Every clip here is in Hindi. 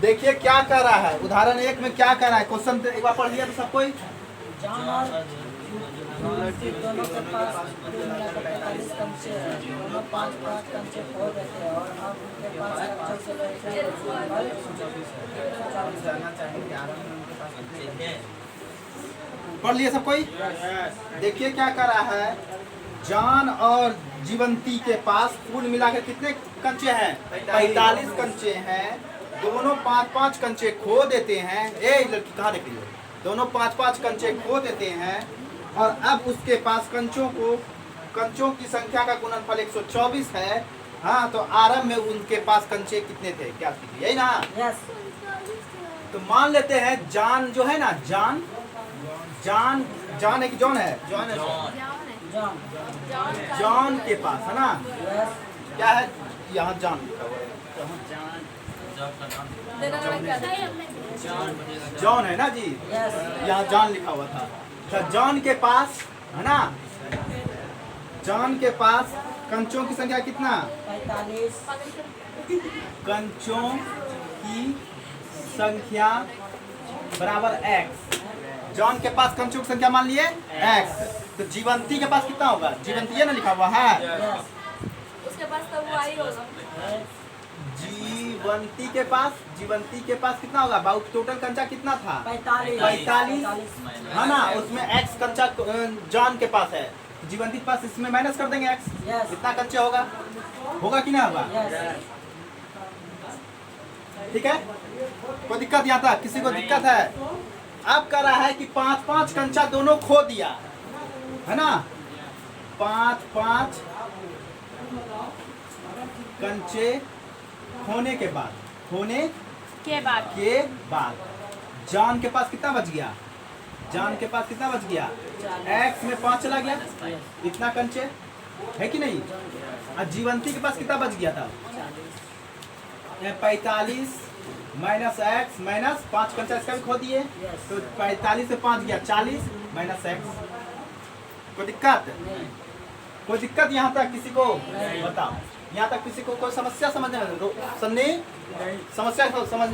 देखिए क्या कर रहा है, उदाहरण 1 में क्या कर रहा है। क्वेश्चन एक बार पढ़ लिया तो सब कोई। जॉन और दोनों के पास कुल मिलाकर 45 कंचे हैं। दोनों 5-5 कंचे खो देते हैं और अब उनके पास कंचों की संख्या पढ़ लिए सब कोई। देखिए क्या कर रहा है, जॉन और जीवंती के पास कुल मिलाकर कितने कंचे हैं? 45 कंचे हैं। दोनों 5-5 कंचे खो देते हैं। ए लड़की कहाँ देख रही हो? दोनों 5-5 कंचे खो देते हैं और अब उसके पास कंचों की संख्या का गुणनफल 124 है। हाँ, तो आरंभ में उनके पास कंचे कितने थे? क्या कीजिए, यही ना। यस। तो मान लेते हैं जान जो है ना, जान है कि जॉन है? जॉन है। जॉन। जॉन के पास है ना, यस। क्या है यहाँ जान लिखा हुआ है। जॉन है ना जी, यस। यहाँ जॉन लिखा हुआ था। तो जॉन के पास है ना, जॉन के पास कंचों की संख्या कितना? 45। कंचों की संख्या बराबर x। जॉन के पास कंचों की संख्या मान लिए x। तो जीवंती के पास कितना होगा? जीवंती है ना लिखा हुआ है। यस। उसके पास तो वो आई होगा। जीवंती के पास कितना होगा बाबू? टोटल कंचा कितना था? 45 है ना। उसमें x कंचा जॉन के पास है, जीवंती के पास इसमें माइनस कर देंगे x। यस। कितना कंचा होगा कि ना होगा? यस। ठीक है, कोई दिक्कत यहाँ तक? किसी को दिक्कत है? अब कर रहा है कि 5-5 कंचा दोनों खो दिया है ना। 5-5 कंचे खोने के बाद जॉन के पास कितना बच गया? x में 5 चला गया, इतना कंचे है कि नहीं। और जीवंती के पास कितना बच गया था? 45 माइनस x माइनस 5 कंचा इसका भी खो दिए। तो 45 से 5 गया 40 माइनस x। कोई दिक्कत यहाँ तक किसी को? बताओ, यहाँ तक किसी को कोई समस्या समझने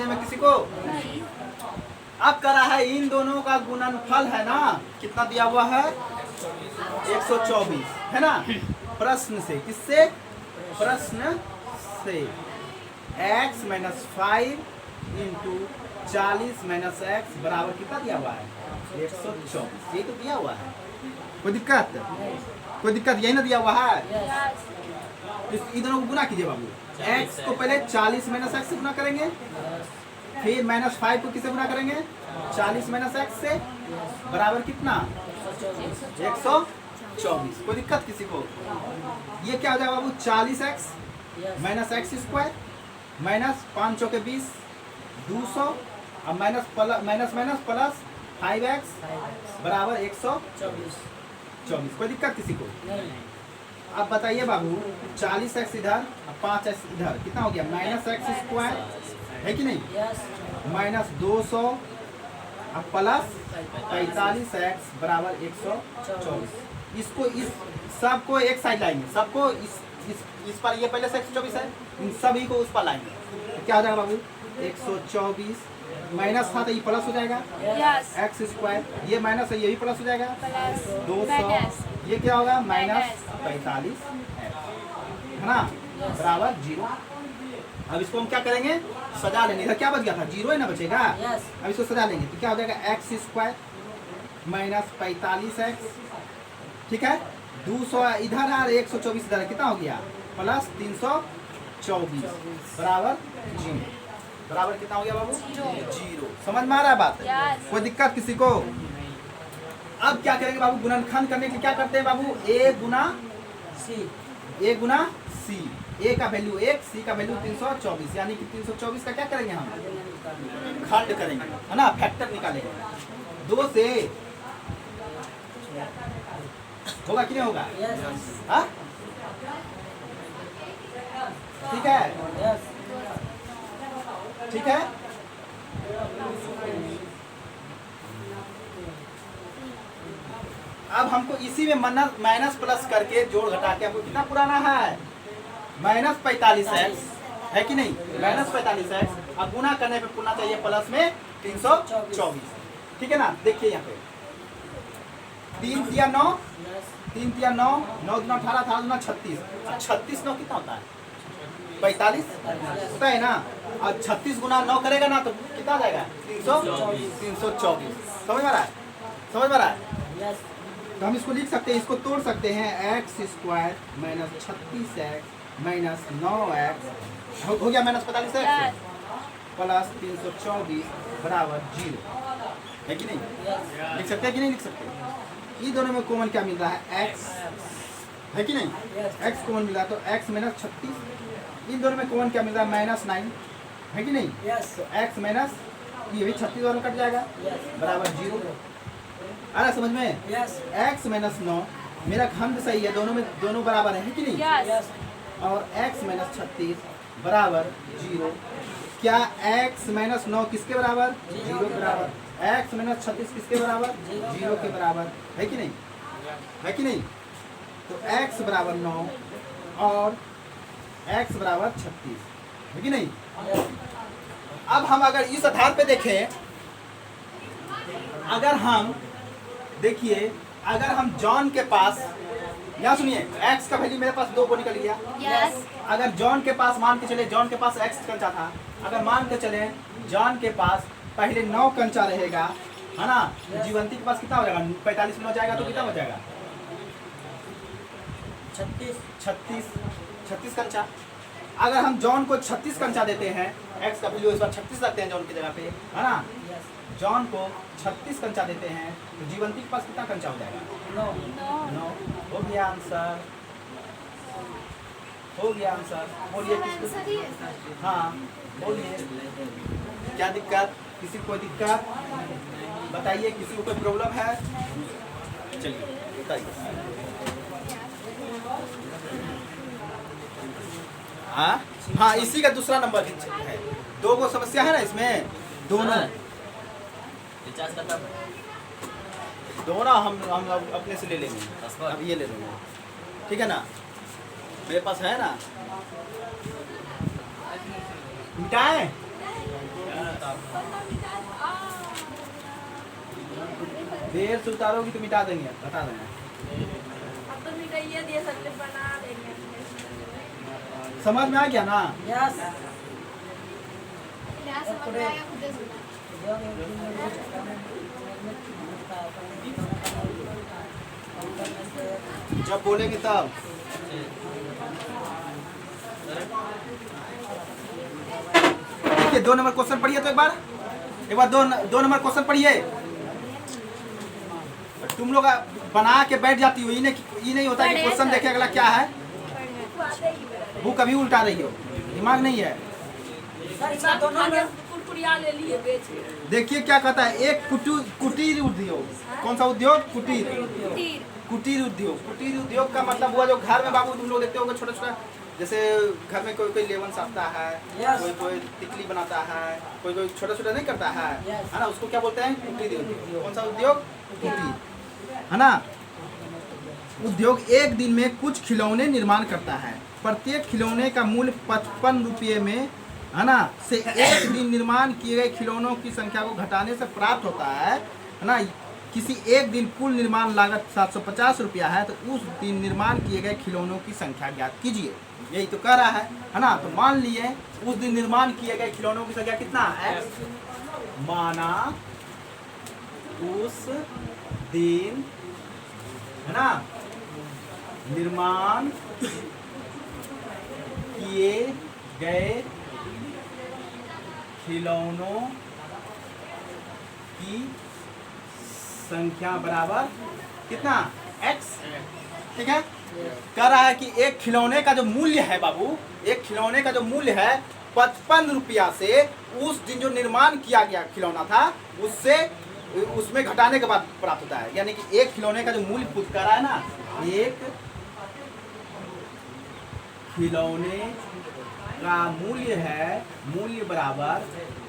में किसी को? अब करा है इन दोनों का गुणनफल है ना, कितना दिया हुआ है? 124 है ना। प्रश्न से, किससे? प्रश्न से x minus 5 into 40 minus x बराबर कितना दिया हुआ है? 124। ये तो दिया हुआ है। कोई दिक्कत? यही ना दिया हुआ है। इन दोनों को गुना कीजिए बाबू। x को पहले 40 माइनस x से गुना करेंगे, फिर माइनस 5 को किससे गुना करेंगे? 40 माइनस x से बराबर कितना? 124। कोई दिक्कत किसी को? ये क्या हो जाएगा बाबू? 40x minus x square minus 5 चौके 20 200 और माइनस प्लस 5x बराबर 124। कोई दिक्कत किसी को? अब बताइए बाबू, 40x इधर और 5x इधर कितना हो गया? माइनस x स्क्वायर है कि नहीं, माइनस 200 और प्लस 45x बराबर 124। इसको इस सबको एक साइड लाएंगे, सबको इस पर, ये पहले से 124 है, इन सभी को उस पर लाएंगे। तो क्या हो जाएगा बाबू? 124 माइनस था तो ये प्लस हो जाएगा x स्क्वायर, ये माइनस है ये भी प्लस हो जाएगा 200, ये क्या होगा? माइनस 45 है ना, बराबर 0। अब इसको हम क्या करेंगे? सजा लेंगे। इधर क्या बच गया था? 0 है ना बचेगा। अब इसको सजा लेंगे तो क्या हो जाएगा? x स्क्वायर माइनस 45x, ठीक है। 200 इधर है, 124 इधर, कितना हो गया? प्लस 324 बराबर 0। बराबर कितना हो गया बाबू? 0। समझ में आ रहा है बात? कोई दिक्कत किसी को? अब क्या करेंगे बाबू? गुणनखंड करने के लिए क्या करते हैं बाबू? a Guna c। a का वैल्यू 1, c का वैल्यू 324, यानी कि 324 का क्या करेंगे हम? खंड करेंगे है ना, फैक्टर निकालेंगे। 2 से होगा कि नहीं होगा? हाँ, ठीक है, ठीक है। अब हमको इसी में माइनस प्लस करके जोड़ घटा के हमको कितना पुराना है? माइनस 45x है कि नहीं? माइनस 45x और गुना करने पे पुनः चाहिए प्लस में 324। ठीक है ना, देखिए यहाँ पे 3 तिया 9, यस 3 तिया 9, 9 दुना 18, 18 दुना 36, 36 9 कितना होता है 45 होता है ना। और 36 गुना 9 करेगा ना तो कितना आ जाएगा 324। समझ में आ रहा है, समझ में आ रहा है। यस तो हम इसको लिख सकते हैं, इसको तोड़ सकते हैं x square minus 36x minus 9x हो गया माइनस 45x Yes. प्लस 324 बराबर 0 है कि नहीं। यस लिख सकते हैं कि नहीं लिख सकते। ये दोनों में कॉमन क्या मिल रहा है x है कि नहीं, यस x कॉमन मिल रहा है तो x माइनस 36। इन दोनों में कॉमन क्या मिल रहा है -9 है कि नहीं। यस तो x माइनस ये भी 36 वाला कट जाएगा यस बराबर 0। आ रहा है समझ में। यस x माइनस 9 मेरा खंड सही है, दोनों बराबर है कि नहीं। Yes. यस और x माइनस 36 बराबर 0। क्या x माइनस 9 किसके बराबर 0 के बराबर। x माइनस 36 किसके बराबर 0 के बराबर है कि नहीं, है कि नहीं। तो x बराबर 9 और x बराबर 36 है कि नहीं। अब हम अगर इस आधार पे देखें, अगर हम देखिए अगर हम जॉन के पास, यहाँ सुनिए x का वैल्यू मेरे पास 2 को निकल गया। Yes. अगर जॉन के पास मान के चले, जॉन के पास x कंचा था, अगर मान के चले जॉन के पास पहले 9 कंचा रहेगा है ना, तो जीवंती के पास कितना हो जाएगा 45 में हो जाएगा तो कितना हो जाएगा 36 कंचा। अगर हम जॉन को 36 कंचा देते हैं, x का वैल्यू इस बार 36 रखते हैं जॉन की जगह पे है ना, जॉन को 36 कंचा देते हैं तो जीवंती के पास कितना कंचा हो जाएगा No. 9। हो गया आंसर, हो गया आंसर। बोलिए किसको, हाँ बोलिए क्या दिक्कत, किसी को कोई दिक्कत बताइए, किसी को कोई प्रॉब्लम है, चलिए बताइए। हाँ इसी का दूसरा नंबर है, 2 को समस्या है ना इसमें, दोनों हम अपने से ले लेंगे, अब ये ले लेंगे ठीक है ना, मेरे पास है ना। मिटाए देर से उतारोगी तो मिटा देंगे, बता देंगे। अब तो मिठाइयाँ दिए सबने बना देंगे। समझ में आ गया ना। यस यहाँ समझ में आया खुद से सुना। जब बोलेंगे तब। देखिए 2 नंबर क्वेश्चन पढ़िए तो एक बार 2 नंबर क्वेश्चन पढ़िए। तुम लोग बना के बैठ जाती हो, ये नहीं होता कि क्वेश्चन देखे अगला क्या है, बुक कभी उल्टा रही हो, दिमाग नहीं है। सर दोनों में कुरकुरिया ले लिए बेच। देखिए क्या कहता है, एक कुटीर उद्योग, कौन सा उद्योग, कुटीर उद्योग का मतलब हुआ जो घर में बाबू तुम लोग देखते होंगे छोटा छोटा, जैसे घर में कोई लेवन साधता है, कोई तितली बनाता है, कोई छोटा छोटा नहीं करता है ना, उसको क्या बोलते हैं कुटीर उद्योग। कौन सा उद्योग, कुटीर है ना। उद्योग एक दिन में कुछ खिलौने निर्माण करता है, प्रत्येक खिलौने का मूल्य 55 रुपये में है ना से एक दिन निर्माण किए गए खिलौनों की संख्या को घटाने से प्राप्त होता है ना। किसी एक दिन कुल निर्माण लागत 750 रुपया है, तो उस दिन निर्माण किए गए खिलौनों की संख्या ज्ञात कीजिए। यही तो कह रहा है ना। तो मान लिए उस दिन निर्माण किए गए खिलौनों की संख्या कितना है, माना उस दिन है ना निर्माण किए गए खिलौनों की संख्या बराबर कितना x। ठीक है, कह रहा है कि एक खिलौने का जो मूल्य है बाबू, एक खिलौने का जो मूल्य है 55 रुपया से उस दिन जो निर्माण किया गया खिलौना था उससे उसमें घटाने के बाद प्राप्त होता है। यानी कि एक खिलौने का जो मूल्य खुद कर रहा है ना, एक खिलौने का मूल्य है, मूल्य बराबर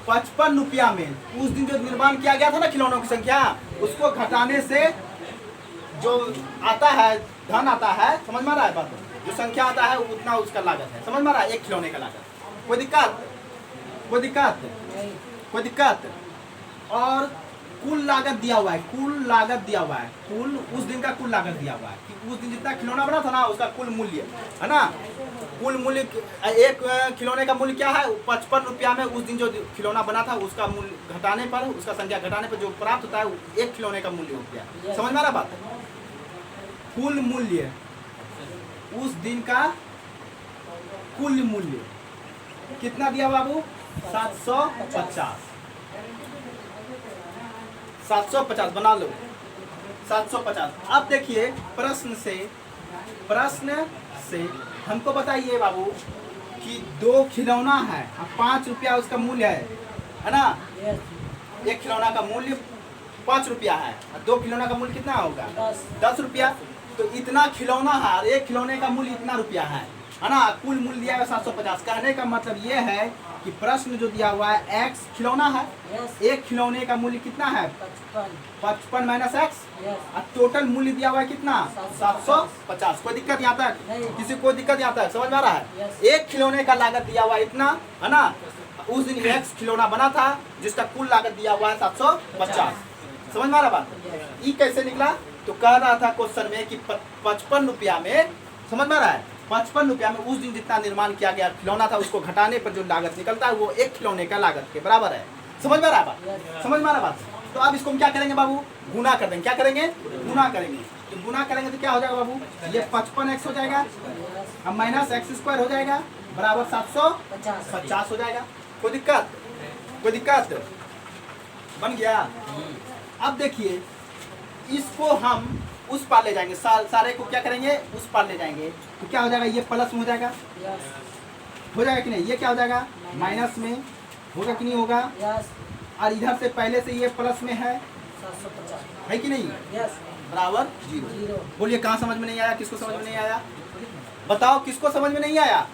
55 रुपया में उस दिन जो निर्माण किया गया था ना खिलौनों की संख्या, उसको घटाने से जो आता है धन आता है, समझ में आ रहा है बात, जो संख्या आता है उतना उसका लागत है, समझ में आ रहा है, एक खिलौने का लागत। कोई दिक्कत कोई दिक्कत? नहीं। कोई दिक्कत? और कुल लागत दिया हुआ है, कुल लागत दिया हुआ है, कुल उस दिन का कुल लागत दिया हुआ है कि उस दिन जितना खिलौना बना था ना उसका कुल मूल्य है ना। कुल मूल्य एक खिलौने का मूल्य क्या है? 55 रुपया में उस दिन जो खिलौना बना था उसका मूल्य घटाने पर, उसका संख्या घटाने पर जो प्राप्त होता है वो एक खिलौने का मूल्य हो गया। समझ में आ रहा बात? कुल मूल्य, उस दिन का कुल मूल्य कितना दिया बाबू? 750। 750 बना लो, 750। अब देखिए प्रश्न से हमको बताइए बाबू कि 2 खिलौना है, अब 5 रुपया उसका मूल्य है ना। यस। एक खिलौना का मूल्य 5 रुपया है और 2 खिलौना का मूल्य कितना होगा? 10 रुपया। तो इतना खिलौना है और एक खिलौने का मूल्य इतना रुपया है ना। कुल मूल्य दिया है 750। कहने का मतलब ये है कि प्रश्न जो दिया हुआ है x खिलौना है, यस। एक खिलौने का मूल्य कितना है? 55 माइनस एक्स, यस। और टोटल मूल्य दिया हुआ है कितना? 750। कोई दिक्कत यहाँ तक? नहीं। किसी कोई दिक्कत यहाँ तक? समझ में आ रहा है? यस। एक खिलौने का लागत दिया हुआ है इतना है ना। उस दिन x खिलौना बना था जिसका कुल लागत दिया हुआ है 750। समझ में आ रहा बात? ये कैसे निकला? तो कह रहा था क्वेश्चन में कि 55 रुपया में, समझ में आ रहा है, 55 रुपया में उस दिन जितना निर्माण किया गया खिलौना था उसको घटाने पर जो लागत निकलता है वो एक खिलौने का लागत के बराबर है। समझ में आ रहा है बात? समझ में आ रहा बात? तो अब इसको हम क्या करेंगे बाबू? गुना कर देंगे। क्या करेंगे? गुना करेंगे। तो गुना करेंगे तो क्या हो जाएगा बाबू? ये 55x हो जाएगा, अब माइनस x² हो जाएगा बराबर 750 हो जाएगा। कोई दिक्कत? कोई दिक्कत? बन गया। अब देखिए इसको हम उस पार ले जाएंगे, सारे को क्या करेंगे? उस पार ले जाएंगे। तो क्या हो जाएगा? ये प्लस में हो जाएगा, हो जाएगा कि नहीं? ये क्या हो जाएगा? माइनस में होगा कि नहीं होगा? यस। और इधर से पहले से ये प्लस में है 750 कि नहीं? यस। बराबर 0। जीरो। बोलिए कहाँ समझ में नहीं आया? किसको समझ में नहीं आया? बताओ किसको समझ में नहीं आया?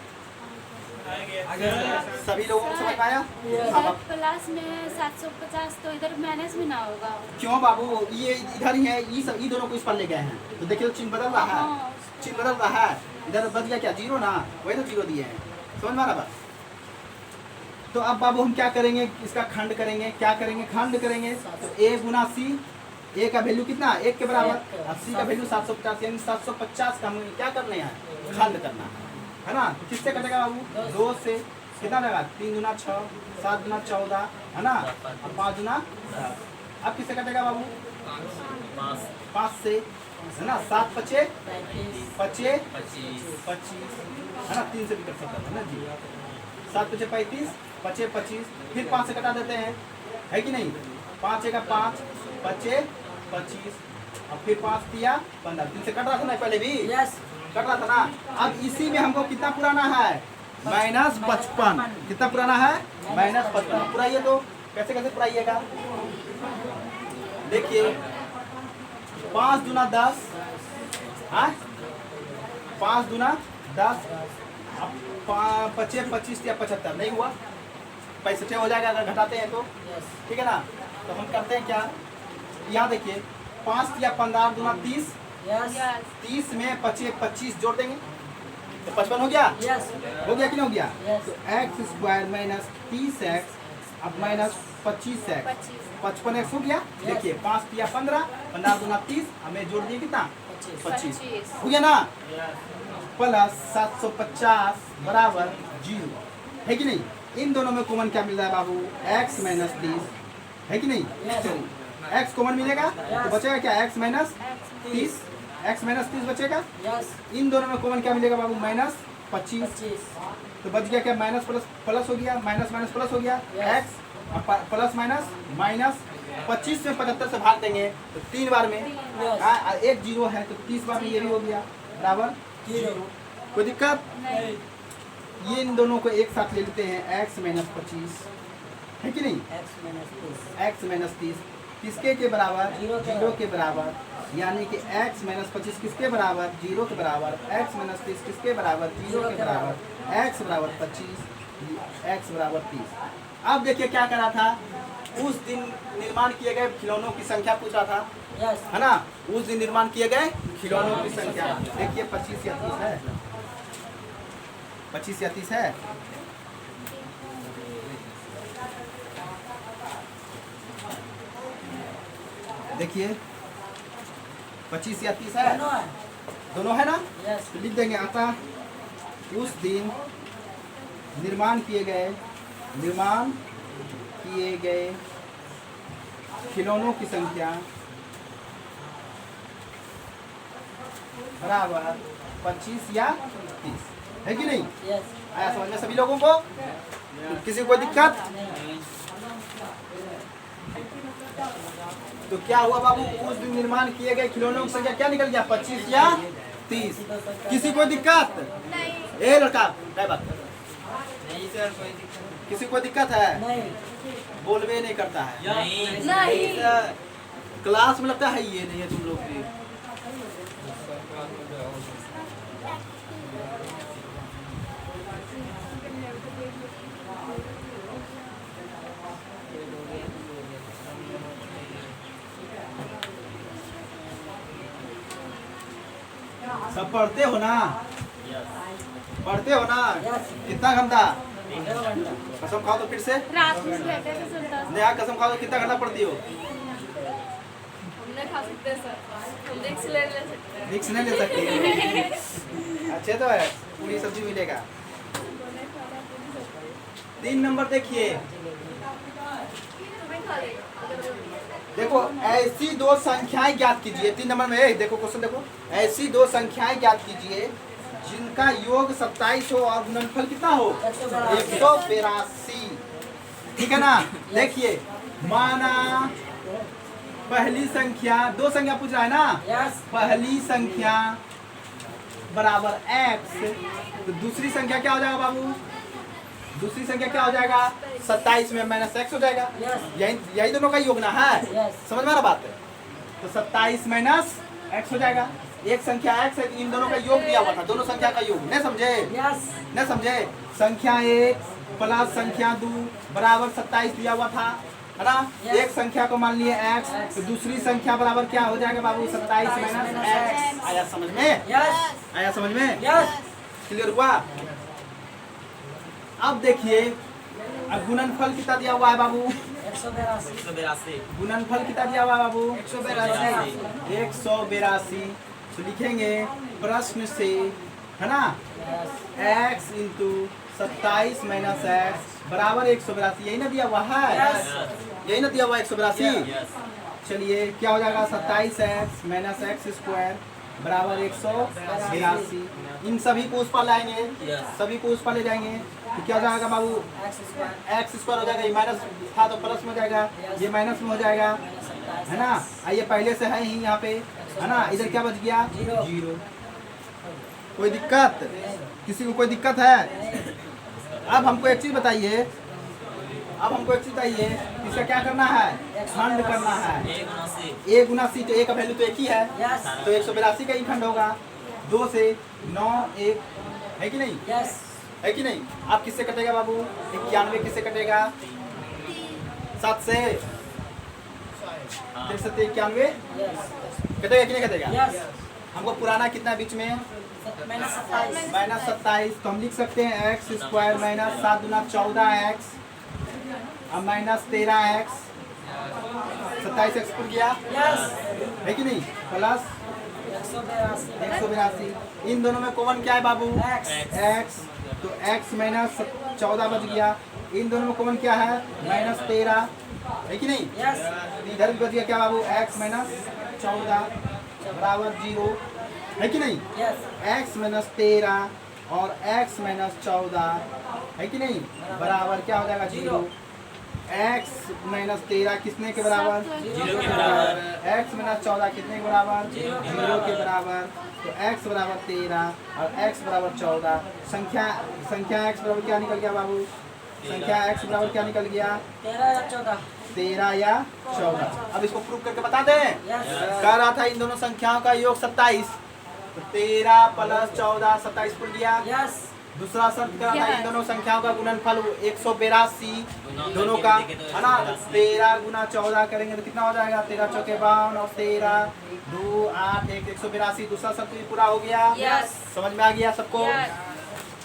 सभी लोगों को समझ में आया? इधर प्लस में 750 तो इधर माइनस में ना होगा। क्यों बाबू? ये इधर ही है, ये दोनों को इस पर ले गए हैं तो देखिए तो चिन्ह बदल रहा है, हाँ। चिन्ह बदल रहा है। इधर बच गया क्या? 0 ना, वही तो 0 दिए हैं। समझ में आ रहा बात? तो अब बाबू हम क्या करेंगे? इसका खंड करेंगे। क्या करेंगे? खंड करेंगे। तो a गुना c, a का वैल्यू कितना? 1 के बराबर, और c का वैल्यू 750, यानी 750 का हमें क्या करना है? खंड करना है ना। तो किससे कटेगा बाबू? 2 से। कितना लगा? 3 गुना 6, 7 गुना 14 है ना, और 5 गुना 10। अब किससे कटेगा बाबू? 5 से है ना। 7 पचे 25 है ना, 3 से भी कर सकता है ना जी। 7 पचे 35, पचे 25, फिर 5 से कटा देते हैं, है कि नहीं? 5 का 5, पचे 25, और फिर 5 दिया 15। 3 से कट रहा था ना पहले भी? यस। कट रहा था ना। अब इसी में हमको कितना पुराना है? -55। कितना पुराना है? -55। पुराइए तो कैसे कैसे पुराइएगा? देखिए 5 दूना 10, 5 दूना 10, अब 25 25 या 75 नहीं हुआ, 65 हो जाएगा अगर घटाते हैं तो। यस। ठीक है ना। तो हम करते हैं क्या? यहाँ देखिए 5 या 15 दूना 30, यस। 30 में 25 जोड़ देंगे तो 55 हो गया। यस। हो गया कि नहीं हो गया? Yes. तो x² माइनस 30x अब माइनस 25x, 55x हो गया। देखिए 5 या 15, 15 दूना 30, हमें जोड़ दिए कितना? 25 हो गया ना। प्लस 750 बराबर 0, है कि नहीं? इन दोनों में कॉमन क्या मिल रहा है बाबू? x माइनस 30, है कि नहीं? Yes. चलिए x कॉमन मिलेगा तो बचेगा क्या? x माइनस 30, x माइनस 30 बचेगा। यस। इन दोनों में कॉमन क्या मिलेगा बाबू? माइनस 25। 25 तो बच गया क्या? माइनस प्लस प्लस हो गया, माइनस माइनस प्लस हो गया। Yes. x plus minus minus 25 में 75 से भाग देंगे तो 3 बार में Yes. एक 0 है तो 30 बार में ये भी हो गया बराबर 0। कोई दिक्कत? नहीं। ये इन दोनों को एक साथ ले लेते हैं, x माइनस 25, है कि नहीं? x माइनस 30 x माइनस 30 किसके के बराबर? 0 के बराबर, यानी कि x माइनस 25 किसके बराबर? 0 के बराबर। x माइनस 30 किसके बराबर? 0 के बराबर। x बराबर 25, x बराबर 30। अब देखिए क्या करा था? उस दिन निर्माण किए गए खिलौनों की संख्या पूछा था, यस। है ना। उस दिन निर्माण किए गए खिलौनों की संख्या देखिए 25 या 30 है, 25 या 30 है। देखिए 25 या 30 है, दोनों है। दोनों है ना। यस। तो लिख देंगे अतः उस दिन निर्माण किए गए खिलौनों की संख्या बराबर 25 या 30 है कि नहीं। यस। आया समझ में सभी लोगों को। तो किसी को कोई दिक्कत। तो क्या हुआ बाबू, उस दिन निर्माण किए गए खिलौनों की संख्या क्या निकल गया, 25 या 30। किसी को दिक्कत। नहीं। ए लड़का क्या बात, नहीं सर कोई दिक्कत किसी को दिक्कत है, नहीं। बोलवे नहीं करता है। नहीं नहीं। सर। क्लास में लगता है ये नहीं है तुम लोग भी। सब पढ़ते हो ना, पढ़ते हो ना। यस। कितना घंटा 2 घंटा। कसम खाओ तो फिर से, रात में बैठे थे सुनता। नया कसम खाओ तो कितना घंटा पढ़ती हो। हमने खा सकते हैं सर, हम रिक्स ले सकते हैं। रिक्स नहीं ले सकती। अच्छे तो है, पूरी सब्जी मिलेगा। 3 नंबर देखिए, तुम्हें खा लेगा अगर वो नहीं है। देखो ऐसी दो संख्याएं ज्ञात कीजिए। 3 नंबर में देखो क्वेश्चन देखो, ऐसी दो संख्याएं ज्ञात कीजिए जिनका योग 27 हो और गुणनफल कितना हो 182। ठीक है ना। देखिए माना पहली संख्या, दो संख्या पूछ रहा है ना, यस। पहली संख्या बराबर x, तो दूसरी संख्या क्या हो जाएगा बाबू, दूसरी संख्या क्या हो जाएगा 27 में माइनस x हो जाएगा। यस। यही दोनों का योग ना है, यस। समझ में आ रहा बात है। तो 27 माइनस x हो जाएगा। एक संख्या x है, इन दोनों का योग दिया हुआ था, दोनों संख्या का योग, नहीं समझे, यस। नहीं समझे। संख्या 1 प्लस संख्या 2 बराबर 27 दिया हुआ था, है ना। Yes. एक संख्या को मान लिए x, तो दूसरी संख्या बराबर क्या हो जाएगा बाबू 27 माइनस x। आया समझ में, यस। आया समझ में, यस। क्लियर हुआ। अब देखिए अब गुणनफल कितना दिया हुआ है बाबू, 182। गुणनफल कितना दिया हुआ है बाबू 182। 182। तो लिखेंगे प्रश्न से, है ना, x इंटू 27 माइनस x बराबर 182। यही ना दिया हुआ है, Yes. यही ना दिया हुआ 182। यस चलिए क्या हो जाएगा 27x माइनस एक्स स्क्वायर बराबर 182। इन सभी को उस पर लाएंगे, Yes. सभी को उस पर ले जाएंगे, तो क्या हो जाएगा बाबू एक्स स्क्वायर हो जाएगा, ये माइनस था तो प्लस में हो जाएगा, ये माइनस में हो जाएगा, है ना। ये पहले से है ही यहाँ पे, है ना। इधर क्या बच गया 0। कोई दिक्कत, किसी को कोई दिक्कत है। अब हमको एक चीज बताइए, अब हमको एक चीज बताइए, इसका क्या करना है, खंड करना है। 1 गुना सी, तो 1 का वैल्यू तो एक ही है, यस। तो 182 का ही खंड होगा। 2 से 9 1 है कि नहीं, यस। है कि नहीं। आप किससे कटेगा बाबू 91 किससे कटेगा 7 से, 91 यस। कटेगा कि नहीं कटेगा। यस। हमको पुराना कितना बीच में माइनस 27। माइनस 27, तो हम लिख सकते हैं एक्स स्क्वायर माइनस 7 गुना 14x और माइनस 13x, 27x पर गया, यस। है कि नहीं, प्लस 182। 182। इन दोनों में कॉमन क्या है बाबू x, तो x माइनस 14 बच गया। इन दोनों में कॉमन क्या है माइनस 13, है कि नहीं। यस। इधर भी बच गया क्या बाबू x माइनस 14 बराबर 0, है कि नहीं। यस। x माइनस 13 और x माइनस 14, है कि नहीं, बराबर क्या हो जाएगा 0। x माइनस 13 कितने के बराबर 0 के बराबर। x माइनस 14 कितने के बराबर 0 के बराबर। तो x बराबर 13 और x बराबर 14। संख्या x बराबर क्या निकल गया बाबू, संख्या x बराबर क्या निकल गया 13 या 14। 13 या 14। अब इसको प्रूव करके बता दें। यस। कह रहा था इन दोनों संख्याओं का योग 27, तो 13 प्लस 14 27 पुर गया। यस। दूसरा शर्त कह रहा था इन दोनों संख्याओं का गुणनफल 182 दोनों का, है ना। 13 गुना 14 करेंगे तो कितना हो जाएगा 13 चौके 52 और 13 2 8 1 182। दूसरा शर्त भी पूरा हो गया। Yes. समझ में आ गया सबको,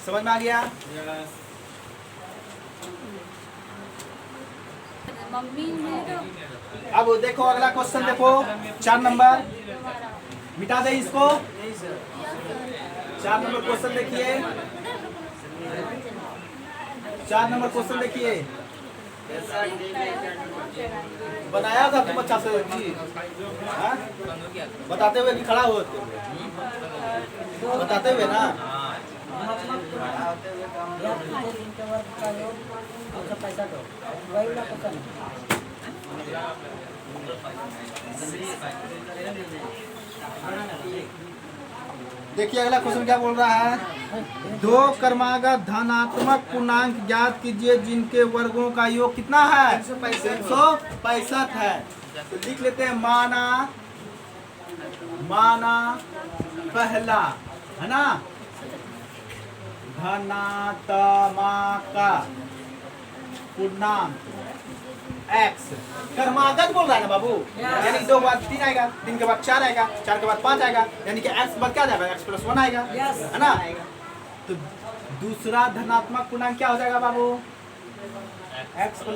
समझ में आ गया। मम्मी ने तो अब देखो अगला क्वेश्चन देखो 4 नंबर, मिटा दे इसको। 4 नंबर क्वेश्चन देखिए, 4 नंबर क्वेश्चन देखिए। बनाया था तुम अच्छा से जी, हाँ? बताते हुए कि खड़ा हो, बताते हुए ना। इनके वर्ग का योग 265 हो, वही वाला क्वेश्चन है। देखिए अगला क्वेश्चन क्या बोल रहा है, दो क्रमागत धनात्मक पूर्णांक ज्ञात कीजिए जिनके वर्गों का योग कितना है, 365 है। तो लिख लेते हैं माना पहला है ना, धनात्मक पूर्णांक x क्रमागत बोल रहा है ना बाबू, यानी 2 के बाद 3 आएगा, 3 के बाद 4 आएगा, 4 के बाद 5 आएगा, यानी कि x बाद क्या जाएगा, x + 1 आएगा, है ना। तो दूसरा धनात्मक पूर्णांक क्या हो जाएगा बाबू, x +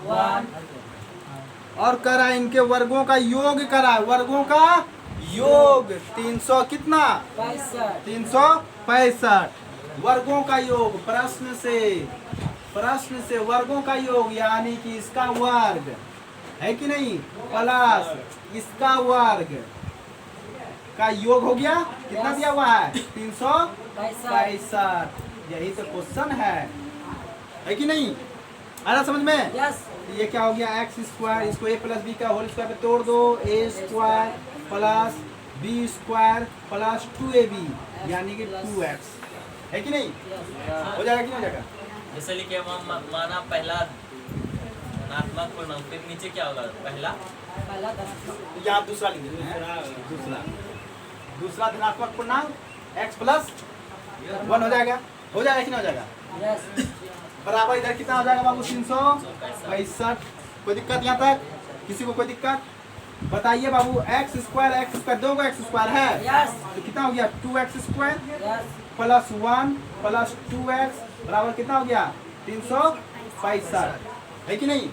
1। और कह रहा है इनके वर्गों का योग करा है, वर्गों का योग 300 कितना, 365 वर्गों का योग। प्रश्न से वर्गों का योग यानी कि इसका वर्ग है कि नहीं, प्लस इसका वर्ग का योग हो गया, कितना दिया हुआ है, 365। यही तो क्वेश्चन है कि नहीं, आ रहा समझ में। ये क्या हो गया, x स्क्वायर, इसको a + b का होल स्क्वायर पे तोड़ दो, a square + b square + 2ab यानी कि 2x है कि नहीं, हो जाएगा कि नहीं हो जाएगा। जैसे लिखे माना पहला धनात्मक पूर्णांक, फिर नीचे क्या होगा, पहला यहाँ दूसरा लिख देते हैं, दूसरा धनात्मक पूर्णांक x + 1 हो जाएगा, हो जाएगा कि नहीं हो जाएगा, बराबर इधर कितना हो जाएगा बाबू, 365। कोई दिक्कत यहाँ तक, किसी को कोई दिक्कत बताइए बाबू। x स्क्वायर 2 का x स्क्वायर है, तो कितना हो गया, 2x स्क्वायर + 1 + 2x बराबर कितना हो गया, 365 है कि नहीं।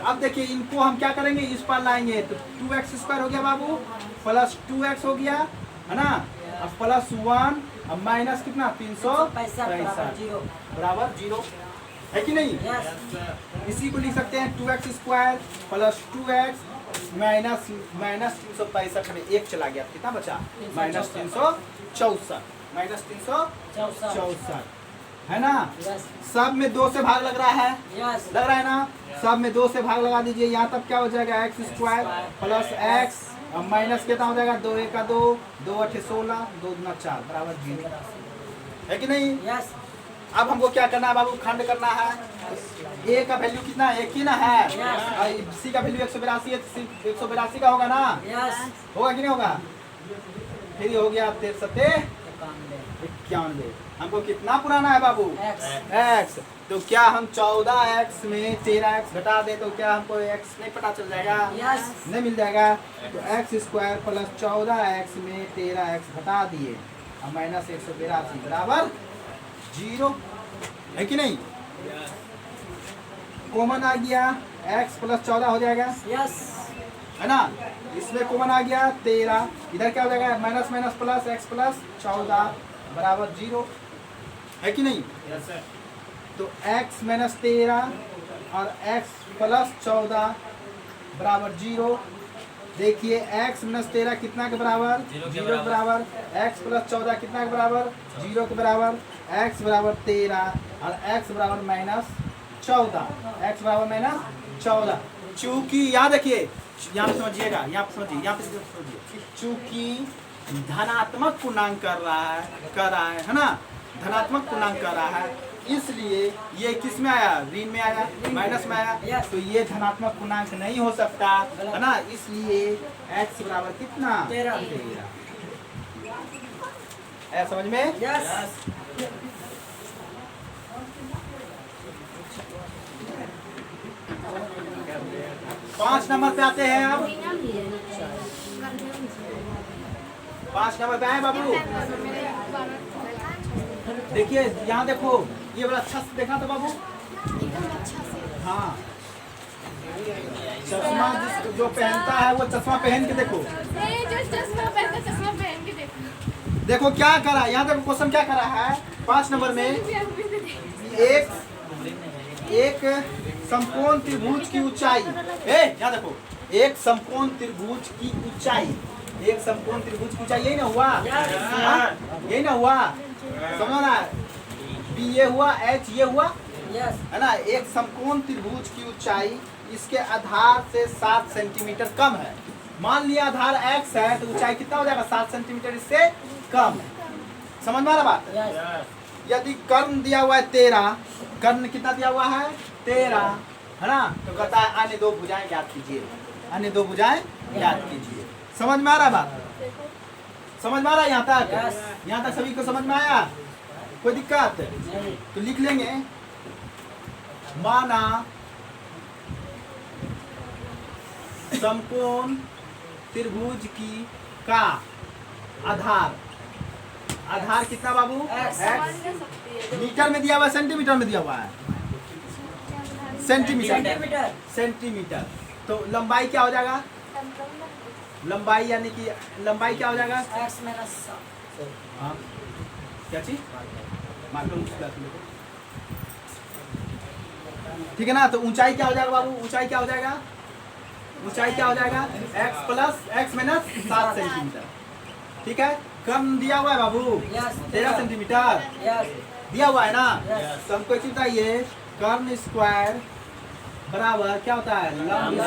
अब देखिए इनको हम क्या करेंगे, इस पार लाएंगे, तो 2x स्क्वायर हो गया बाबू + 2x हो गया, है ना। अब +1 अब माइनस कितना, 365 बराबर 0 है कि नहीं। इसी को लिख सकते हैं 2x स्क्वायर + 2x माइनस 365 में 1 चला गया, कितना बचा, -364 है ना। सब में 2 से भाग लग रहा है, लग रहा है ना, सब में 2 से भाग लगा दीजिए। यहाँ तब क्या हो जाएगा, x स्क्वायर + x अब माइनस कितना हो जाएगा, 2 × 2 2 × 8 16 2 × 4 बराबर 0 है कि नहीं। अब हमको क्या करना है बाबू, खंड करना है। a का वैल्यू कितना है, 1 ही ना है, और c का वैल्यू 182 है, 182 का होगा ना, होगा कि नहीं होगा। फिर हो गया 93 91। हमको कितना पुराना है बाबू, x। तो क्या हम 14x में 13x घटा दे तो क्या हमको x नहीं पता चल जाएगा, नहीं मिल जाएगा। तो x स्क्वायर + 14x में 13x घटा दिए और -182 बराबर 0 है कि नहीं। कॉमन आ गया, x + 14 हो जाएगा, है ना। इसमें कॉमन आ गया 13, इधर क्या हो जाएगा, माइनस प्लस x + 14 बराबर 0 है कि नहीं। तो x - 13 और x + 14 बराबर 0। देखिए x - 13 कितना के बराबर, 0 के बराबर, x + 14 कितना के बराबर, 0 के बराबर, x बराबर 13 और x बराबर -14, x बराबर -14। चूंकि यहाँ देखिए, यहाँ पे समझिएगा, यहाँ पे समझिए, यहाँ पे समझिए, चूंकि धनात्मक पूर्णांक कर रहा है ना, धनात्मक पूर्णांक कर रहा है, इसलिए ये किस में आया, ऋण में आया, माइनस में आया, तो ये धनात्मक पूर्णांक नहीं हो सकता, है ना। इसलिए x बराबर कितना, 13। आया समझ में। 5 नंबर पे आते हैं अब, 5 नंबर पे आए बाबू। देखिए यहाँ देखो, ये बड़ा अच्छा से देखा तो बाबू, हाँ चश्मा जो पहनता है वो चश्मा पहन के देखो। ये जो चश्मा पहनता है, चश्मा पहन के देखो। देखो क्या करा, यहाँ देखो क्वेश्चन क्या करा है 5 नंबर में। एक समकोण त्रिभुज की ऊंचाई, यहाँ देखो, एक समकोण त्रिभुज की ऊंचाई, एक समकोण त्रिभुज की ऊंचाई, यही ना हुआ, हाँ? यही ना हुआ, समझो ना, बी ये हुआ, एच ये हुआ, यस है ना। एक समकोण त्रिभुज की ऊंचाई इसके आधार से 7 सेंटीमीटर कम है। मान लिया आधार x है तो ऊंचाई कितना हो जाएगा, 7 सेंटीमीटर इससे कम। समझ में आ रहा बात? यस यदि कर्ण दिया हुआ है 13, कर्ण कितना दिया हुआ है 13, है ना, तो कहता है अन्य 2 भुजाएं ज्ञात कीजिए, अन्य 2 भुजाएं ज्ञात कीजिए। समझ में आ रहा बात? समझ में आ रहा है यहाँ तक? Yes. यहाँ तक सभी को समझ में आया? कोई दिक्कत? नहीं तो लिख लेंगे, माना समकोण त्रिभुज की का आधार, आधार कितना बाबू? X. समझ x नहीं सकती है। मीटर में दिया हुआ है, सेंटीमीटर में दिया हुआ है, सेंटीमीटर, सेंटीमीटर सेंटीमीटर। तो लंबाई क्या हो जाएगा, लंबाई यानी कि लंबाई क्या हो जाएगा, x माइनस हाँ क्या चीज मार्कर ठीक है ना। तो ऊंचाई क्या हो जाएगा बाबू, ऊंचाई क्या हो जाएगा, ऊंचाई क्या हो जाएगा x plus x minus 7 centimetre. ठीक है, कर्ण दिया हुआ है बाबू यस 13 सेंटीमीटर यस दिया हुआ है ना। Yes. तो हमको चिंता ये कर्ण स्क्वायर बराबर क्या होता है, लंब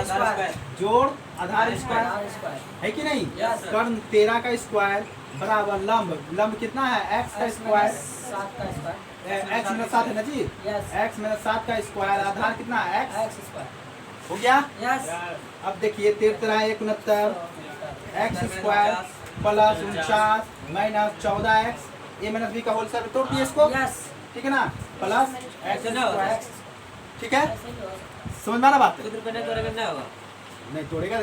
स्क्वायर जोड़ आधार स्क्वायर, है कि नहीं। Yes. कर्ण 13 का स्क्वायर बराबर लंब, लंब कितना है x का स्क्वायर, 7 का स्क्वायर x माइनस 7 है ना जी, यस x माइनस 7 का स्क्वायर, आधार कितना है x, x स्क्वायर हो गया। यस अब देखिए 13 69 x square plus 49 minus 14x, a minus b का होल स्क्वायर तोड़ दिए इसको, यस ठीक है ना, प्लस x स्क्वायर, ठीक है। ऐसे ही होगा। समझ में आ रहा बात? खुद रुपये नहीं तोड़ेगा नहीं होगा। नहीं तोड़ेगा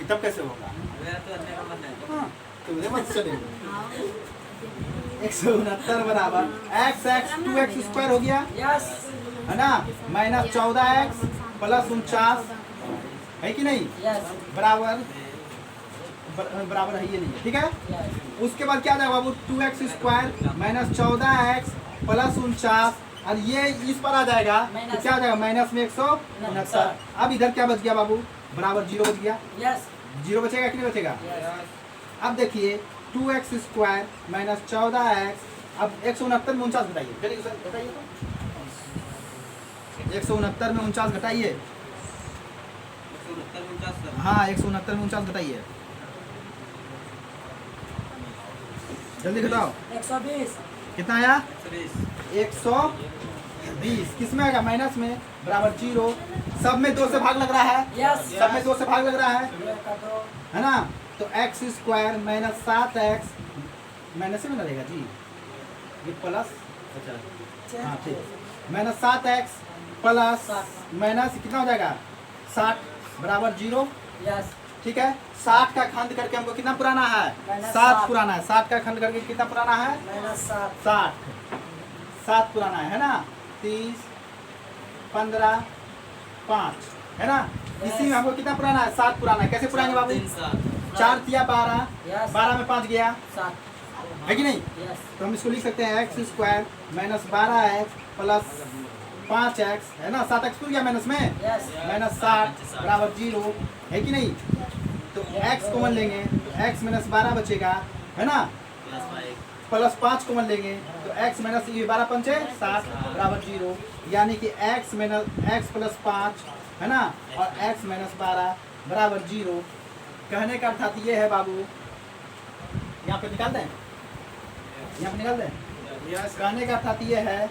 तब कैसे होगा, मेरा तो अन्य का मन है। हाँ तो मुझे मत चलेगा। 169 बराबर x 2x स्क्वायर हो गया, यस है ना, माइनस 14x प्लस 49, है कि नहीं, यस बराबर बराबर है ये नहीं है, ठीक है। यस उसके बाद क्या आ जाएगा बाबू, 2x square minus 14x plus 49, और ये इस पर आ जाएगा तो क्या आ जाएगा, माइनस में 169। अब इधर क्या बच गया बाबू, बराबर 0 बच गया, यस 0 बचेगा कि नहीं बचेगा। यस अब देखिए 2x स्क्वायर माइनस 14x, अब 169 में 49 घटाइए, चलिए सर बताइए तो 169 में 49 घटाइए, हाँ 169 में 49 घटाइए, जल्दी घटाओ 120 कितना आया, 120 किस में आएगा, माइनस में, बराबर 0, सब में 2 से भाग लग रहा है, यस सब में 2 से भाग लग रहा है, का तो है ना। तो x square minus 7x, minus में लगेगा जी, ये प्लस, अच्छा हाँ ठीक, माइनस 7x प्लस माइनस कितना हो जाएगा 60 बराबर 0, यस ठीक है। 60 का खंड करके हमको कितना पुराना है, माइनस 7 7 पुराना है, 60 का खंड करके कितना पुराना है, माइनस 7 7 पुराना है ना, 30 15 5 है ना। इसी में हमको कितना पुराना है, 7 पुराना है, कैसे पुराना बाबू, 4 तिया 12, यस 12 में 5 गया, 7 है कि नहीं। यस तो हम इसको लिख सकते हैं x square minus 12x plus 5x, है ना, 7x खुल गया माइनस में, यस माइनस 60 बराबर 0, है कि नहीं। तो x कॉमन लेंगे तो x माइनस 12 बचेगा, है ना, प्लस 5 कॉमन लेंगे तो x माइनस ये 12 पंचे 60 बराबर 0, यानी कि x माइनस x प्लस 5, है ना, और x माइनस 12 बराबर 0। कहने का अर्थात ये है बाबू, यहाँ पे निकाल दें, यहाँ पे निकाल दें, कहने का अर्थात ये है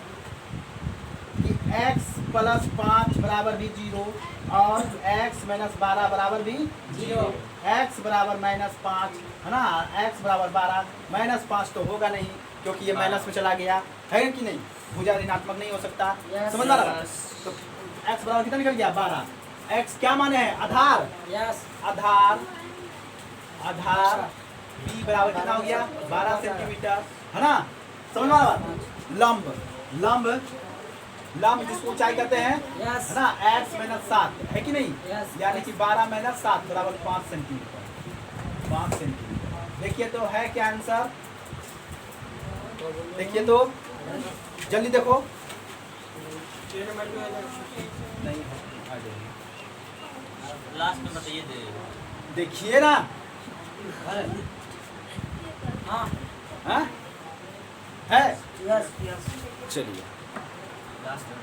कि x प्लस 5 बराबर भी 0 और x माइनस 12 बराबर भी 0, x बराबर माइनस 5, है ना, x बराबर 12, माइनस 5 तो होगा नहीं क्योंकि ये माइनस में चला गया, है कि नहीं, भुजा ऋणात्मक नहीं हो सकता, Yes. समझ रहा है। तो x बराबर कितना निकल गया 12, x क्या माने हैं, आधार, यस आधार, आधार b बराबर कितना हो गया 12 सेंटीमीटर, है ना, समझ में आ रहा है? लंब, लंब लंब जिसको ऊंचाई कहते हैं Yes. है ना, x माइनस 7 है कि नहीं, Yes. यानी कि 12 माइनस 7 बराबर 5 सेंटीमीटर। 5 सेंटीमीटर देखिए तो है क्या आंसर, देखिए तो जल्दी देखो, नहीं आ जाइए। लास्ट में बताइए दे। देखिए ना, हाँ हाँ? है यस यस चलिए लास्ट में